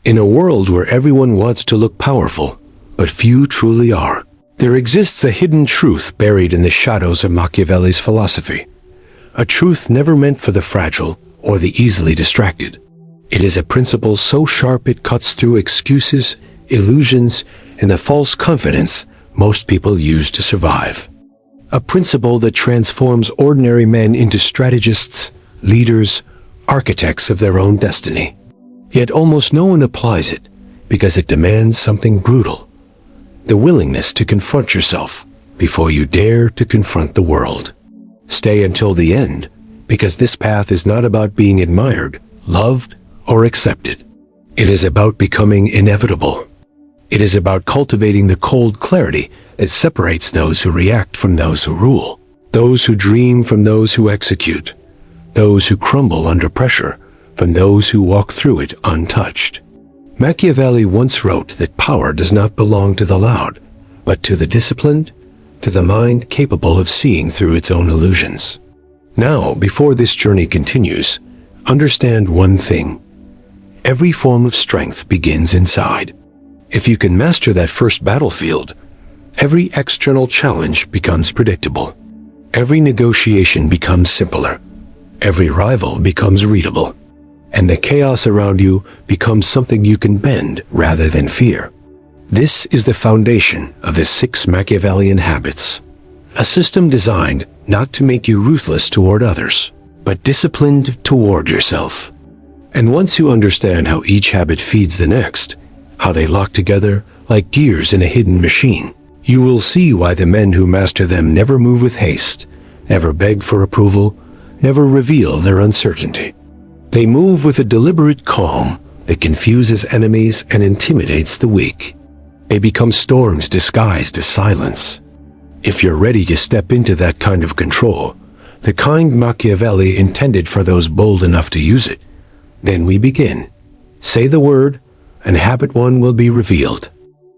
In a world where everyone wants to look powerful, but few truly are, there exists a hidden truth buried in the shadows of Machiavelli's philosophy. A truth never meant for the fragile or the easily distracted. It is a principle so sharp it cuts through excuses, illusions, and the false confidence most people use to survive. A principle that transforms ordinary men into strategists, leaders, architects of their own destiny. Yet almost no one applies it because it demands something brutal: the willingness to confront yourself before you dare to confront the world. Stay until the end, because this path is not about being admired, loved, or accepted. It is about becoming inevitable. It is about cultivating the cold clarity that separates those who react from those who rule, those who dream from those who execute, those who crumble under pressure from those who walk through it untouched. Machiavelli once wrote that power does not belong to the loud, but to the disciplined, to the mind capable of seeing through its own illusions. Now, before this journey continues, understand one thing. Every form of strength begins inside. If you can master that first battlefield, every external challenge becomes predictable. Every negotiation becomes simpler. Every rival becomes readable. And the chaos around you becomes something you can bend rather than fear. This is the foundation of the 6 Machiavellian habits, a system designed not to make you ruthless toward others, but disciplined toward yourself. And once you understand how each habit feeds the next, how they lock together like gears in a hidden machine, you will see why the men who master them never move with haste, never beg for approval, never reveal their uncertainty. They move with a deliberate calm that confuses enemies and intimidates the weak. They become storms disguised as silence. If you're ready to step into that kind of control, the kind Machiavelli intended for those bold enough to use it, then we begin. Say the word, and habit 1 will be revealed.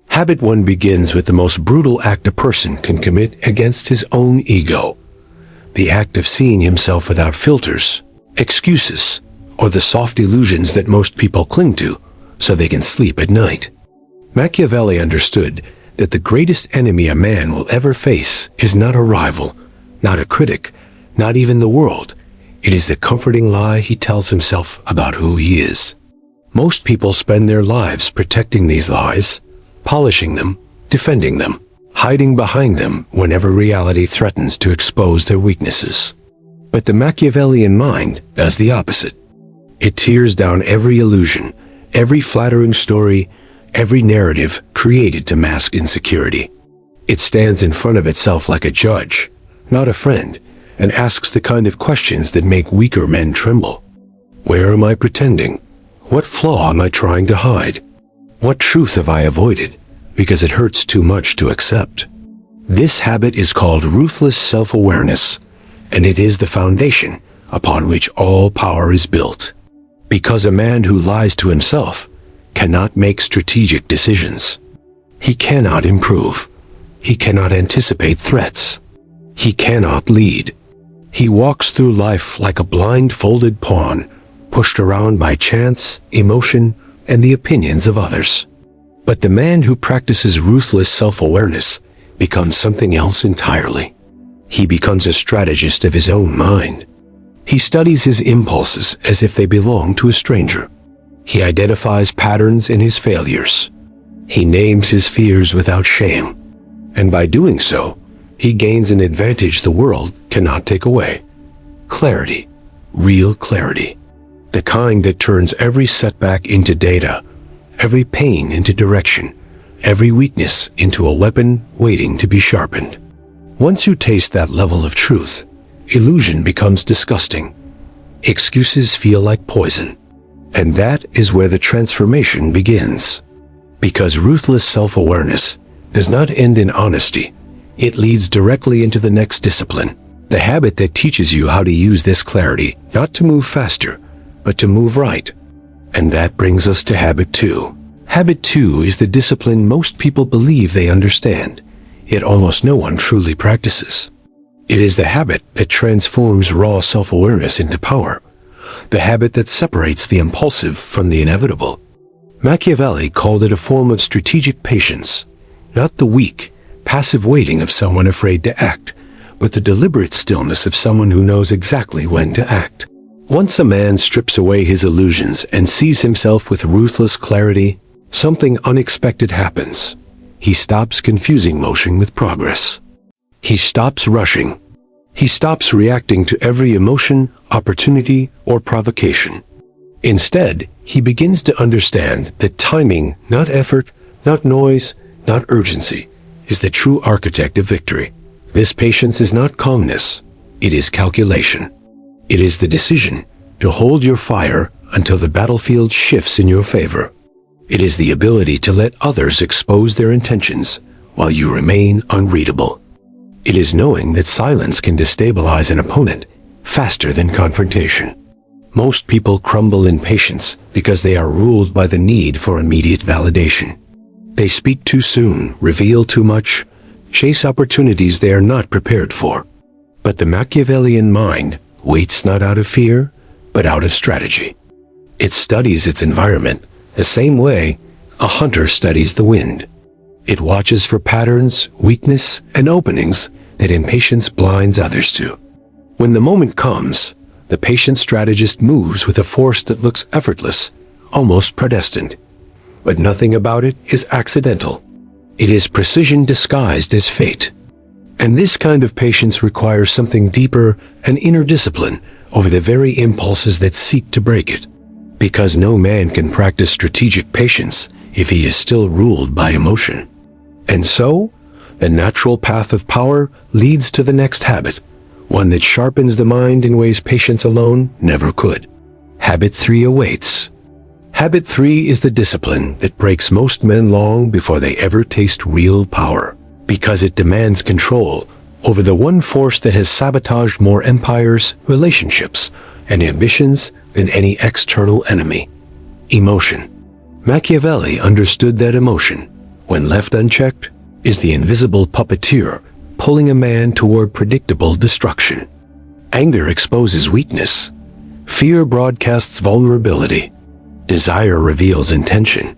Habit 1 begins with the most brutal act a person can commit against his own ego. The act of seeing himself without filters, excuses, or the soft illusions that most people cling to so they can sleep at night. Machiavelli understood that the greatest enemy a man will ever face is not a rival, not a critic, not even the world. It is the comforting lie he tells himself about who he is. Most people spend their lives protecting these lies, polishing them, defending them, hiding behind them whenever reality threatens to expose their weaknesses. But the Machiavellian mind does the opposite. It tears down every illusion, every flattering story, every narrative created to mask insecurity. It stands in front of itself like a judge, not a friend, and asks the kind of questions that make weaker men tremble. Where am I pretending? What flaw am I trying to hide? What truth have I avoided because it hurts too much to accept? This habit is called ruthless self-awareness, and it is the foundation upon which all power is built. Because a man who lies to himself cannot make strategic decisions. He cannot improve. He cannot anticipate threats. He cannot lead. He walks through life like a blindfolded pawn, pushed around by chance, emotion, and the opinions of others. But the man who practices ruthless self-awareness becomes something else entirely. He becomes a strategist of his own mind. He studies his impulses as if they belong to a stranger. He identifies patterns in his failures. He names his fears without shame. And by doing so, he gains an advantage the world cannot take away. Clarity. Real clarity. The kind that turns every setback into data, every pain into direction, every weakness into a weapon waiting to be sharpened. Once you taste that level of truth, illusion becomes disgusting. Excuses feel like poison. And that is where the transformation begins. Because ruthless self-awareness does not end in honesty. It leads directly into the next discipline, the habit that teaches you how to use this clarity, not to move faster, but to move right. And that brings us to habit 2. Habit 2 is the discipline most people believe they understand, yet almost no one truly practices. It is the habit that transforms raw self-awareness into power, the habit that separates the impulsive from the inevitable. Machiavelli called it a form of strategic patience, not the weak, passive waiting of someone afraid to act, but the deliberate stillness of someone who knows exactly when to act. Once a man strips away his illusions and sees himself with ruthless clarity, something unexpected happens. He stops confusing motion with progress. He stops rushing. He stops reacting to every emotion, opportunity, or provocation. Instead, he begins to understand that timing, not effort, not noise, not urgency, is the true architect of victory. This patience is not calmness. It is calculation. It is the decision to hold your fire until the battlefield shifts in your favor. It is the ability to let others expose their intentions while you remain unreadable. It is knowing that silence can destabilize an opponent faster than confrontation. Most people crumble in patience because they are ruled by the need for immediate validation. They speak too soon, reveal too much, chase opportunities they are not prepared for. But the Machiavellian mind waits not out of fear, but out of strategy. It studies its environment the same way a hunter studies the wind. It watches for patterns, weakness, and openings that impatience blinds others to. When the moment comes, the patient strategist moves with a force that looks effortless, almost predestined. But nothing about it is accidental. It is precision disguised as fate. And this kind of patience requires something deeper, an inner discipline over the very impulses that seek to break it. Because no man can practice strategic patience if he is still ruled by emotion. And so, the natural path of power leads to the next habit, one that sharpens the mind in ways patience alone never could. Habit 3 awaits. Habit 3 is the discipline that breaks most men long before they ever taste real power, because it demands control over the one force that has sabotaged more empires, relationships, and ambitions than any external enemy: emotion. Machiavelli understood that emotion, when left unchecked, is the invisible puppeteer pulling a man toward predictable destruction. Anger exposes weakness. Fear broadcasts vulnerability. Desire reveals intention.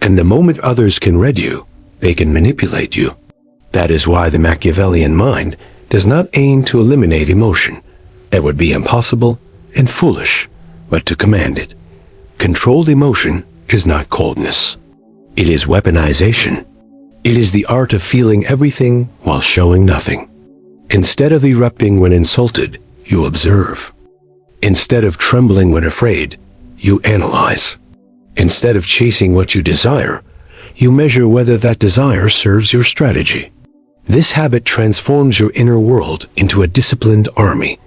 And the moment others can read you, they can manipulate you. That is why the Machiavellian mind does not aim to eliminate emotion. That would be impossible and foolish, but to command it. Controlled emotion is not coldness. It is weaponization. It is the art of feeling everything while showing nothing. Instead of erupting when insulted, you observe. Instead of trembling when afraid, you analyze. Instead of chasing what you desire, you measure whether that desire serves your strategy. This habit transforms your inner world into a disciplined army,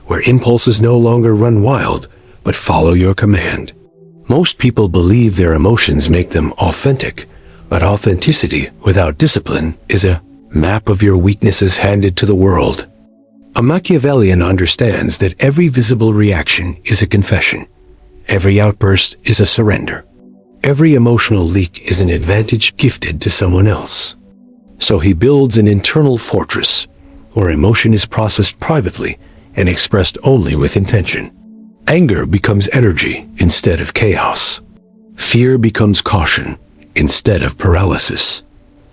where impulses no longer run wild, but follow your command. Most people believe their emotions make them authentic, but authenticity without discipline is a map of your weaknesses handed to the world. A Machiavellian understands that every visible reaction is a confession. Every outburst is a surrender. Every emotional leak is an advantage gifted to someone else. So he builds an internal fortress, where emotion is processed privately and expressed only with intention. Anger becomes energy instead of chaos. Fear becomes caution instead of paralysis.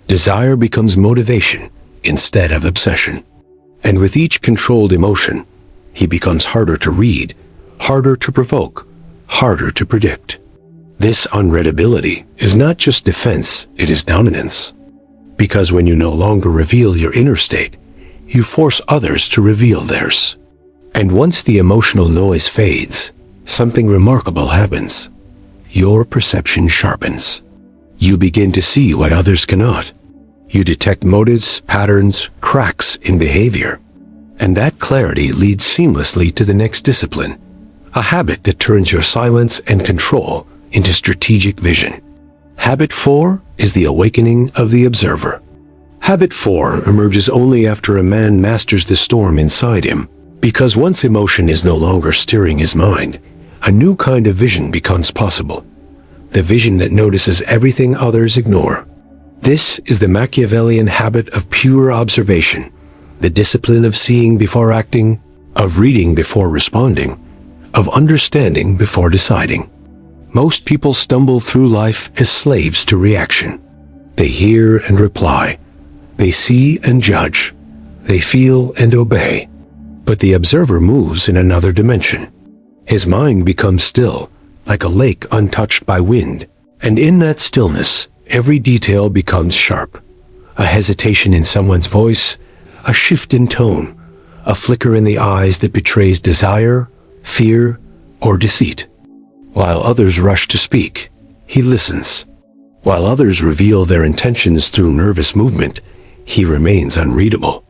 Desire becomes motivation instead of obsession. And with each controlled emotion, he becomes harder to read, harder to provoke, harder to predict. This unreadability is not just defense, it is dominance. Because when you no longer reveal your inner state, you force others to reveal theirs. And once the emotional noise fades, something remarkable happens. Your perception sharpens. You begin to see what others cannot. You detect motives, patterns, cracks in behavior. And that clarity leads seamlessly to the next discipline, a habit that turns your silence and control into strategic vision. Habit 4 is the awakening of the observer. Habit 4 emerges only after a man masters the storm inside him, because once emotion is no longer steering his mind, a new kind of vision becomes possible. The vision that notices everything others ignore. This is the Machiavellian habit of pure observation, the discipline of seeing before acting, of reading before responding, of understanding before deciding. Most people stumble through life as slaves to reaction. They hear and reply. They see and judge. They feel and obey. But the observer moves in another dimension. His mind becomes still, like a lake untouched by wind. And in that stillness, every detail becomes sharp. A hesitation in someone's voice, a shift in tone, a flicker in the eyes that betrays desire, fear, or deceit. While others rush to speak, he listens. While others reveal their intentions through nervous movement, he remains unreadable.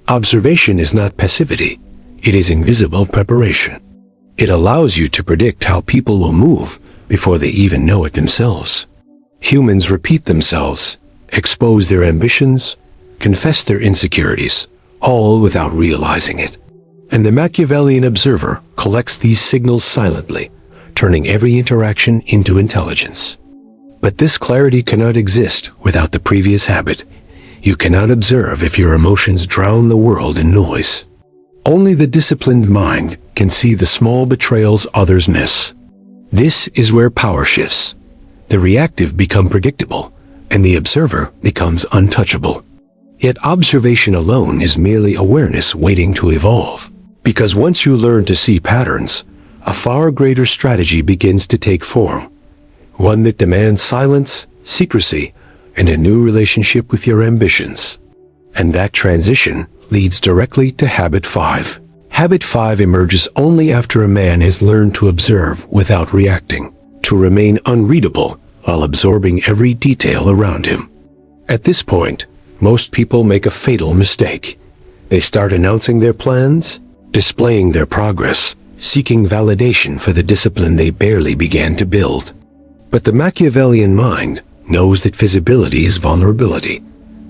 Observation is not passivity. It is invisible preparation. It allows you to predict how people will move before they even know it themselves. Humans repeat themselves, expose their ambitions, confess their insecurities, all without realizing it. And the Machiavellian observer collects these signals silently, turning every interaction into intelligence. But this clarity cannot exist without the previous habit. You cannot observe if your emotions drown the world in noise. Only the disciplined mind can see the small betrayals others miss. This is where power shifts. The reactive become predictable, and the observer becomes untouchable. Yet observation alone is merely awareness waiting to evolve. Because once you learn to see patterns, a far greater strategy begins to take form. One that demands silence, secrecy, and a new relationship with your ambitions. And that transition leads directly to Habit 5. Habit 5 emerges only after a man has learned to observe without reacting, to remain unreadable while absorbing every detail around him. At this point, most people make a fatal mistake. They start announcing their plans, displaying their progress, seeking validation for the discipline they barely began to build. But the Machiavellian mind knows that visibility is vulnerability.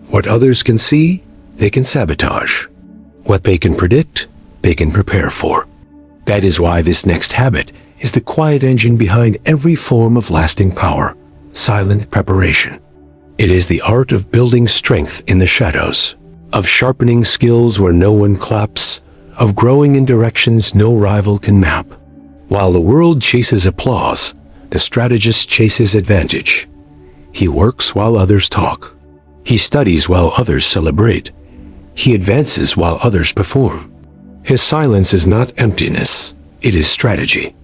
What others can see, they can sabotage. What they can predict, they can prepare for. That is why this next habit is the quiet engine behind every form of lasting power, silent preparation. It is the art of building strength in the shadows, of sharpening skills where no one claps, of growing in directions no rival can map. While the world chases applause, the strategist chases advantage. He works while others talk. He studies while others celebrate. He advances while others perform. His silence is not emptiness, it is strategy.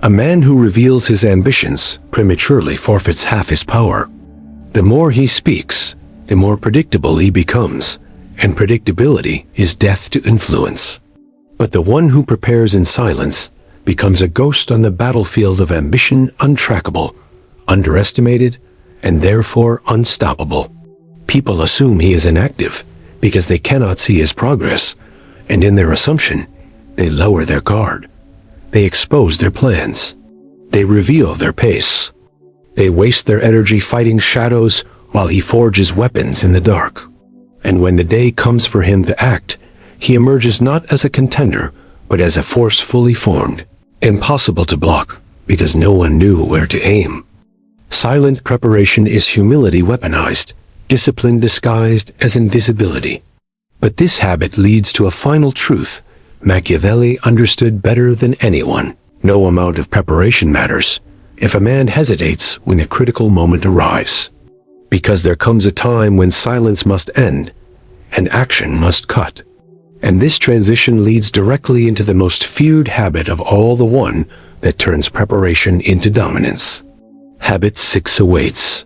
A man who reveals his ambitions prematurely forfeits half his power. The more he speaks, the more predictable he becomes, and predictability is death to influence. But the one who prepares in silence becomes a ghost on the battlefield of ambition, untrackable, underestimated, and therefore unstoppable. People assume he is inactive because they cannot see his progress, and in their assumption, they lower their guard. They expose their plans. They reveal their pace. They waste their energy fighting shadows while he forges weapons in the dark. And when the day comes for him to act, he emerges not as a contender, but as a force fully formed, impossible to block because no one knew where to aim. Silent preparation is humility weaponized, discipline disguised as invisibility. But this habit leads to a final truth Machiavelli understood better than anyone. No amount of preparation matters if a man hesitates when a critical moment arrives. Because there comes a time when silence must end and action must cut. And this transition leads directly into the most feared habit of all, the one that turns preparation into dominance. Habit 6 awaits.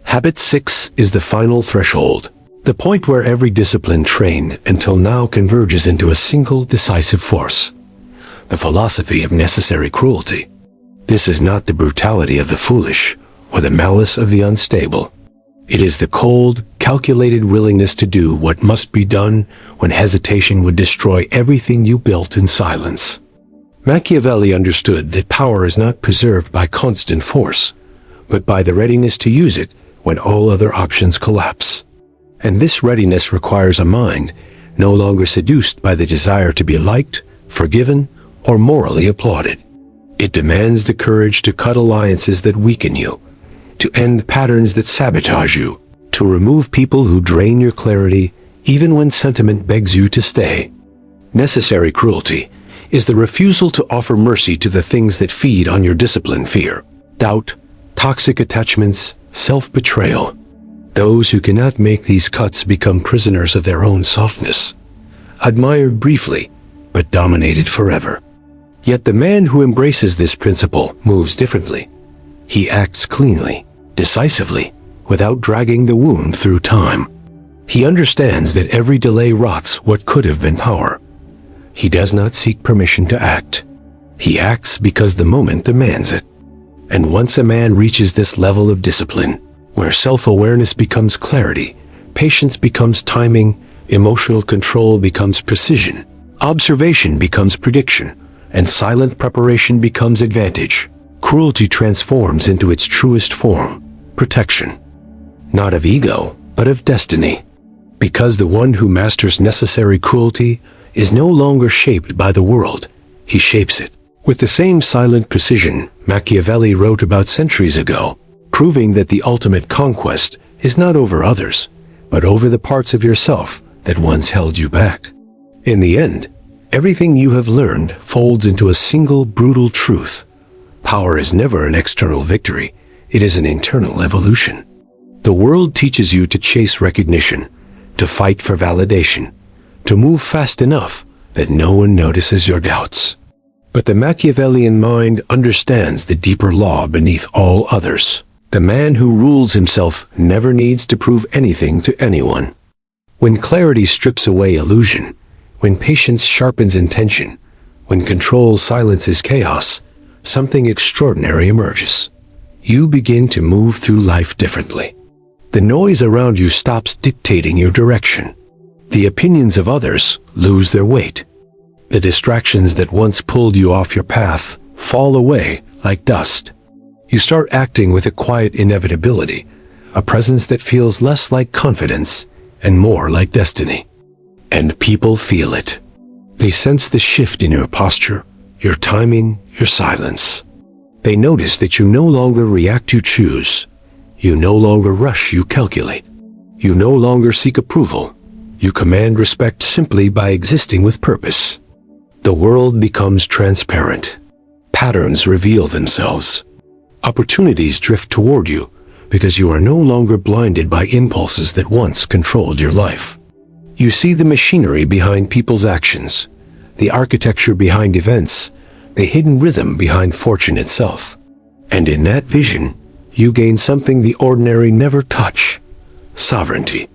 Habit 6 is the final threshold, the point where every discipline trained until now converges into a single decisive force. The philosophy of necessary cruelty. This is not the brutality of the foolish or the malice of the unstable. It is the cold, calculated willingness to do what must be done when hesitation would destroy everything you built in silence. Machiavelli understood that power is not preserved by constant force, but by the readiness to use it when all other options collapse. And this readiness requires a mind no longer seduced by the desire to be liked, forgiven, or morally applauded. It demands the courage to cut alliances that weaken you, to end patterns that sabotage you, to remove people who drain your clarity even when sentiment begs you to stay. Necessary cruelty is the refusal to offer mercy to the things that feed on your discipline fear. doubt, toxic attachments, self-betrayal. Those who cannot make these cuts become prisoners of their own softness, admired briefly, but dominated forever. Yet the man who embraces this principle moves differently. He acts cleanly, decisively, without dragging the wound through time. He understands that every delay rots what could have been power. He does not seek permission to act. He acts because the moment demands it. And once a man reaches this level of discipline, where self-awareness becomes clarity, patience becomes timing, emotional control becomes precision, observation becomes prediction, and silent preparation becomes advantage, cruelty transforms into its truest form, protection. Not of ego, but of destiny. Because the one who masters necessary cruelty is no longer shaped by the world, he shapes it. With the same silent precision Machiavelli wrote about centuries ago, proving that the ultimate conquest is not over others, but over the parts of yourself that once held you back. In the end, everything you have learned folds into a single brutal truth. Power is never an external victory, it is an internal evolution. The world teaches you to chase recognition, to fight for validation, to move fast enough that no one notices your doubts. But the Machiavellian mind understands the deeper law beneath all others. The man who rules himself never needs to prove anything to anyone. When clarity strips away illusion, when patience sharpens intention, when control silences chaos, something extraordinary emerges. You begin to move through life differently. The noise around you stops dictating your direction. The opinions of others lose their weight. The distractions that once pulled you off your path fall away like dust. You start acting with a quiet inevitability, a presence that feels less like confidence and more like destiny. And people feel it. They sense the shift in your posture, your timing, your silence. They notice that you no longer react, you choose. You no longer rush, you calculate. You no longer seek approval. You command respect simply by existing with purpose. The world becomes transparent. Patterns reveal themselves. Opportunities drift toward you because you are no longer blinded by impulses that once controlled your life. You see the machinery behind people's actions, the architecture behind events, the hidden rhythm behind fortune itself. And in that vision, you gain something the ordinary never touch: sovereignty.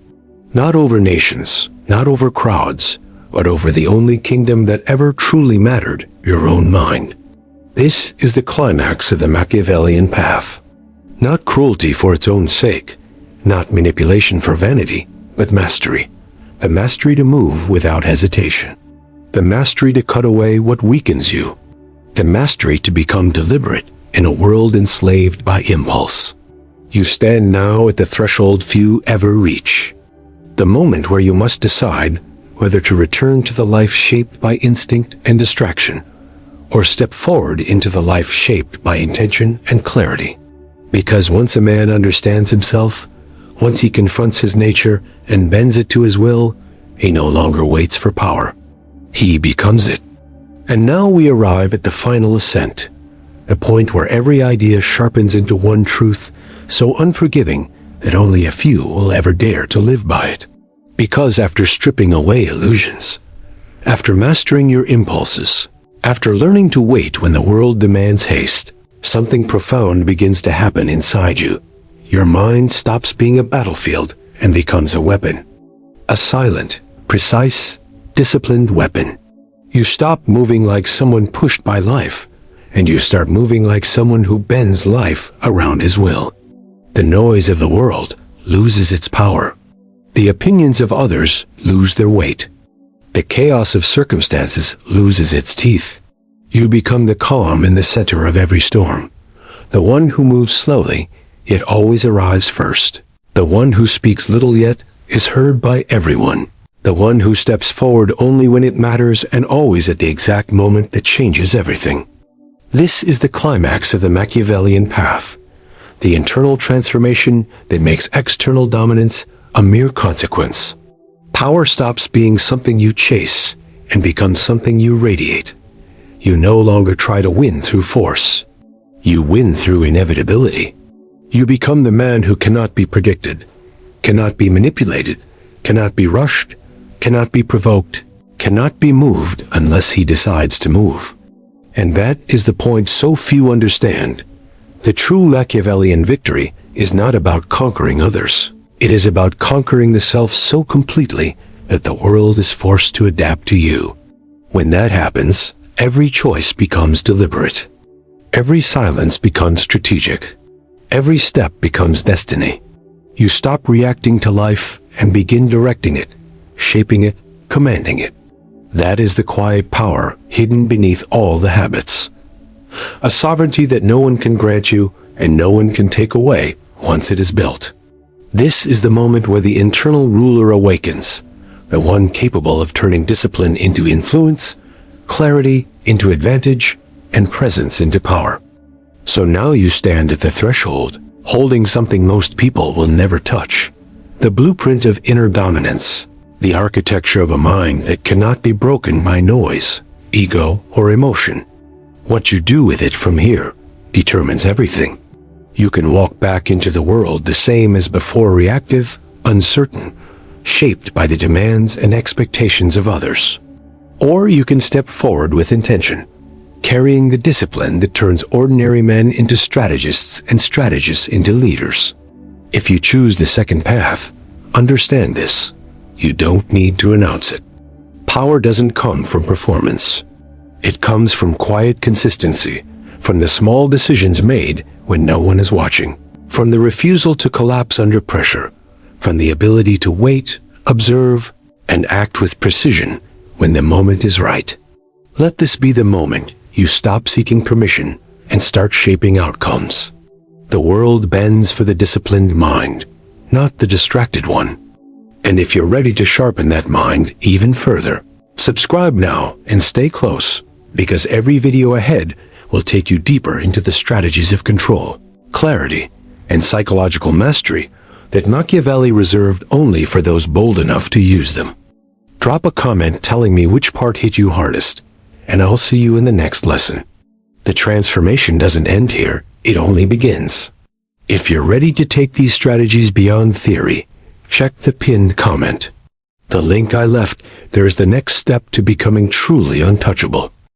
Not over nations, not over crowds, but over the only kingdom that ever truly mattered, your own mind. This is the climax of the Machiavellian path. Not cruelty for its own sake, not manipulation for vanity, but mastery. The mastery to move without hesitation. The mastery to cut away what weakens you. The mastery to become deliberate in a world enslaved by impulse. You stand now at the threshold few ever reach. The moment where you must decide whether to return to the life shaped by instinct and distraction, or step forward into the life shaped by intention and clarity. Because once a man understands himself, once he confronts his nature and bends it to his will, he no longer waits for power. He becomes it. And now we arrive at the final ascent, the point where every idea sharpens into one truth so unforgiving that only a few will ever dare to live by it. Because after stripping away illusions, after mastering your impulses, after learning to wait when the world demands haste, something profound begins to happen inside you. Your mind stops being a battlefield and becomes a weapon. A silent, precise, disciplined weapon. You stop moving like someone pushed by life, and you start moving like someone who bends life around his will. The noise of the world loses its power. The opinions of others lose their weight. The chaos of circumstances loses its teeth. You become the calm in the center of every storm. The one who moves slowly, yet always arrives first. The one who speaks little yet is heard by everyone. The one who steps forward only when it matters and always at the exact moment that changes everything. This is the climax of the Machiavellian path. The internal transformation that makes external dominance a mere consequence. Power stops being something you chase and becomes something you radiate. You no longer try to win through force. You win through inevitability. You become the man who cannot be predicted, cannot be manipulated, cannot be rushed, cannot be provoked, cannot be moved unless he decides to move. And that is the point so few understand. The true Machiavellian victory is not about conquering others. It is about conquering the self so completely that the world is forced to adapt to you. When that happens, every choice becomes deliberate. Every silence becomes strategic. Every step becomes destiny. You stop reacting to life and begin directing it, shaping it, commanding it. That is the quiet power hidden beneath all the habits. A sovereignty that no one can grant you and no one can take away once it is built. This is the moment where the internal ruler awakens, the one capable of turning discipline into influence, clarity into advantage, and presence into power. So now you stand at the threshold, holding something most people will never touch. The blueprint of inner dominance, the architecture of a mind that cannot be broken by noise, ego, or emotion. What you do with it from here determines everything. You can walk back into the world the same as before, reactive, uncertain, shaped by the demands and expectations of others. Or you can step forward with intention, carrying the discipline that turns ordinary men into strategists and strategists into leaders. If you choose the second path, understand this: you don't need to announce it. Power doesn't come from performance. It comes from quiet consistency, from the small decisions made when no one is watching, from the refusal to collapse under pressure, from the ability to wait, observe, and act with precision when the moment is right. Let this be the moment you stop seeking permission and start shaping outcomes. The world bends for the disciplined mind, not the distracted one. And if you're ready to sharpen that mind even further, subscribe now and stay close, because every video ahead will take you deeper into the strategies of control, clarity, and psychological mastery that Machiavelli reserved only for those bold enough to use them. Drop a comment telling me which part hit you hardest, and I'll see you in the next lesson. The transformation doesn't end here, it only begins. If you're ready to take these strategies beyond theory, check the pinned comment. The link I left, there is the next step to becoming truly untouchable.